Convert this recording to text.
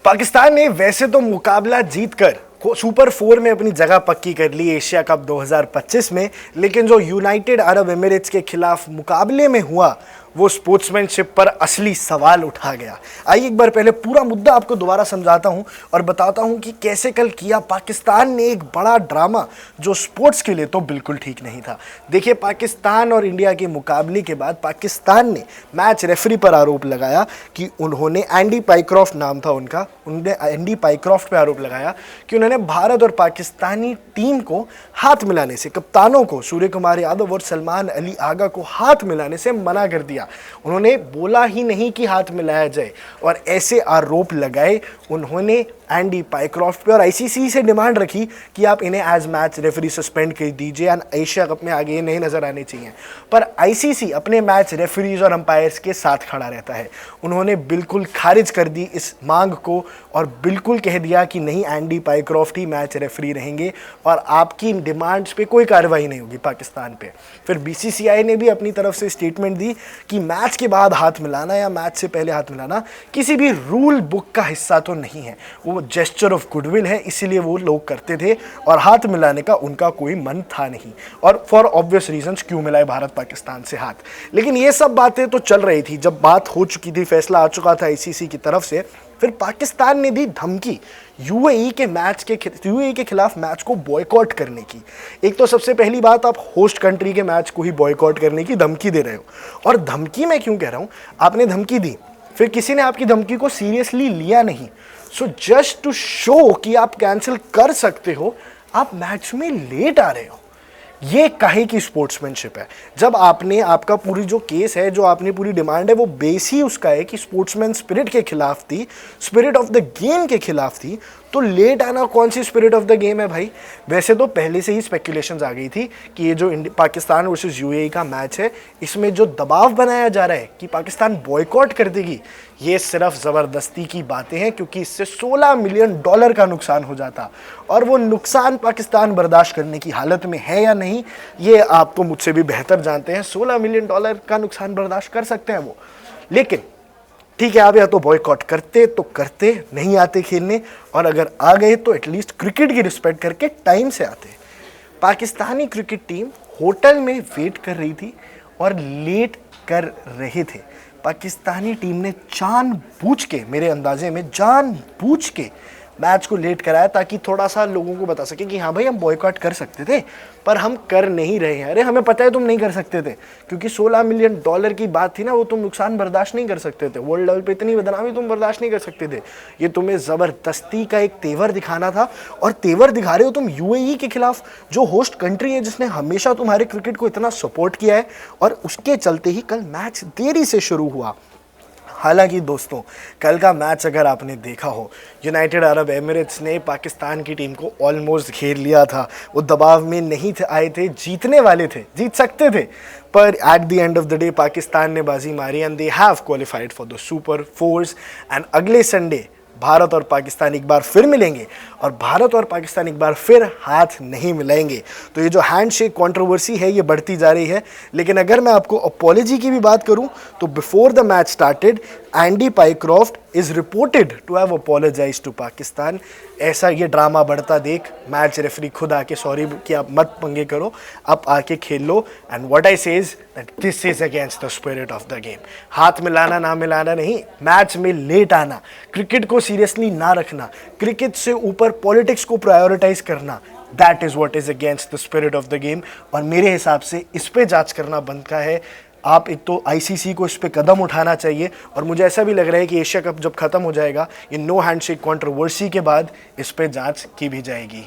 पाकिस्तान ने वैसे तो मुकाबला जीतकर सुपर 4 में अपनी जगह पक्की कर ली एशिया कप 2025 में, लेकिन जो यूनाइटेड अरब एमिरेट्स के खिलाफ मुकाबले में हुआ वो स्पोर्ट्समैनशिप पर असली सवाल उठा गया। आइए एक बार पहले पूरा मुद्दा आपको दोबारा समझाता हूं और बताता हूं कि कैसे कल किया पाकिस्तान ने एक बड़ा ड्रामा जो स्पोर्ट्स के लिए तो बिल्कुल ठीक नहीं था। देखिए, पाकिस्तान और इंडिया के मुकाबले के बाद पाकिस्तान ने मैच रेफरी पर आरोप लगाया कि उन्होंने एंडी पाइक्रॉफ्ट नाम था उनका, उन्होंने एंडी पाइक्रॉफ्ट पर आरोप लगाया कि उन्होंने भारत और पाकिस्तानी टीम को हाथ मिलाने से, कप्तानों को सूर्य कुमार यादव और सलमान अली आगा को हाथ मिलाने से मना कर दिया। उन्होंने बोला ही नहीं कि हाथ मिलाया जाए और ऐसे आरोप लगाए उन्होंने एंडी पाइक्रॉफ्ट पे और आईसीसी से डिमांड रखी कि आप इन्हें एज मैच रेफरी सस्पेंड कर दीजिए एंड एशिया कप में आगे नहीं नजर आने चाहिए। पर आईसीसी अपने मैच रेफरीज और अंपायर्स के साथ खड़ा रहता है। उन्होंने बिल्कुल खारिज कर दी इस मांग को और बिल्कुल कह दिया कि नहीं, एंडी पाइक्रॉफ्ट ही मैच रेफरी रहेंगे और आपकी डिमांड्स पे कोई कार्रवाई नहीं होगी पाकिस्तान पे। फिर बीसीसीआई ने भी अपनी तरफ से स्टेटमेंट दी कि मैच के बाद हाथ मिलाना या मैच से पहले हाथ मिलाना किसी भी रूल बुक का हिस्सा तो नहीं है, वो जेस्चर ऑफ गुडविल है, इसीलिए वो लोग करते थे और हाथ मिलाने का उनका कोई मन था नहीं। और फॉर ऑब्वियस रीजंस क्यों मिलाए भारत पाकिस्तान से हाथ। लेकिन ये सब बातें तो चल रही थी, जब बात हो चुकी थी, फैसला आ चुका था आईसीसी की तरफ से, फिर पाकिस्तान ने दी धमकी यूएई के खिलाफ मैच को बॉयकॉट करने की। एक तो सबसे पहली बात, आप होस्ट कंट्री के मैच को ही बॉयकॉट करने की धमकी दे रहे हो। और धमकी मैं क्यों कह रहा हूं, आपने धमकी दी, फिर किसी ने आपकी धमकी को सीरियसली लिया नहीं। सो जस्ट टू शो कि आप कैंसिल कर सकते हो, आप मैच में लेट आ रहे हो। ये काहे की स्पोर्ट्समैनशिप है। जब आपने आपका पूरी जो केस है, जो आपने पूरी डिमांड है, वो बेस ही उसका है कि स्पोर्ट्समैन स्पिरिट के खिलाफ थी, स्पिरिट ऑफ द गेम के खिलाफ थी, तो लेट आना कौन सी स्पिरिट ऑफ द गेम है भाई। वैसे तो पहले से ही स्पेकुलेशंस आ गई थी कि ये जो पाकिस्तान वर्सेस यूएई का मैच है, इसमें जो दबाव बनाया जा रहा है कि पाकिस्तान बॉयकॉट कर देगी, ये सिर्फ ज़बरदस्ती की बातें हैं, क्योंकि इससे $16 मिलियन का नुकसान हो जाता और वो नुकसान पाकिस्तान बर्दाश्त करने की हालत में है या नहीं, ये आप तो मुझसे भी बेहतर जानते हैं। $16 मिलियन का नुकसान बर्दाश्त कर सकते हैं वो। लेकिन ठीक है, आप या तो बॉयकॉट करते तो करते, नहीं आते खेलने, और अगर आ गए तो एटलीस्ट क्रिकेट की रिस्पेक्ट करके टाइम से आते। पाकिस्तानी क्रिकेट टीम होटल में वेट कर रही थी और लेट कर रहे थे। पाकिस्तानी टीम ने जानबूझ के, मेरे अंदाजे में जानबूझ के मैच को लेट कराया ताकि थोड़ा सा लोगों को बता सके कि हाँ भाई, हम बॉयकॉट कर सकते थे पर हम कर नहीं रहे हैं। अरे हमें पता है तुम नहीं कर सकते थे, क्योंकि $16 मिलियन की बात थी ना, वो तुम नुकसान बर्दाश्त नहीं कर सकते थे। वर्ल्ड लेवल पे इतनी बदनामी तुम बर्दाश्त नहीं कर सकते थे। ये तुम्हें ज़बरदस्ती का एक तेवर दिखाना था और तेवर दिखा रहे हो तुम यूएई के खिलाफ, जो होस्ट कंट्री है, जिसने हमेशा तुम्हारे क्रिकेट को इतना सपोर्ट किया है, और उसके चलते ही कल मैच देरी से शुरू हुआ। हालांकि दोस्तों, कल का मैच अगर आपने देखा हो, यूनाइटेड अरब एमिरेट्स ने पाकिस्तान की टीम को ऑलमोस्ट घेर लिया था। वो दबाव में नहीं आए थे, जीतने वाले थे, जीत सकते थे, पर at the end of the day Pakistan ने बाजी मारी and they have qualified for the super force. And अगले संडे भारत और पाकिस्तान एक बार फिर मिलेंगे और भारत और पाकिस्तान एक बार फिर हाथ नहीं मिलाएंगे। तो ये जो हैंडशेक कंट्रोवर्सी है, ये बढ़ती जा रही है। लेकिन अगर मैं आपको अपॉलॉजी की भी बात करूं, तो before the match started Andy Pycroft is reported to have apologise to Pakistan. ऐसा ये ड्रामा बढ़ता देख मैच रेफरी खुद आके सॉरी कि आप मत पंगे करो, आप आके खेल लो। एंड व्हाट आई से is that this is against the spirit of the game. हाथ मिलाना ना मिलाना नहीं, मैच में लेट आना, क्रिकेट को सीरियसली ना रखना, क्रिकेट से ऊपर पॉलिटिक्स को प्रायोरिटाइज करना, that is what is against the spirit of the game. और मेरे हिसाब से इस पे जांच करना बनता है। आप एक तो आईसीसी को इस पे कदम उठाना चाहिए, और मुझे ऐसा भी लग रहा है कि एशिया कप जब खत्म हो जाएगा, ये नो हैंडशेक कंट्रोवर्सी के बाद इस पे जांच की भी जाएगी।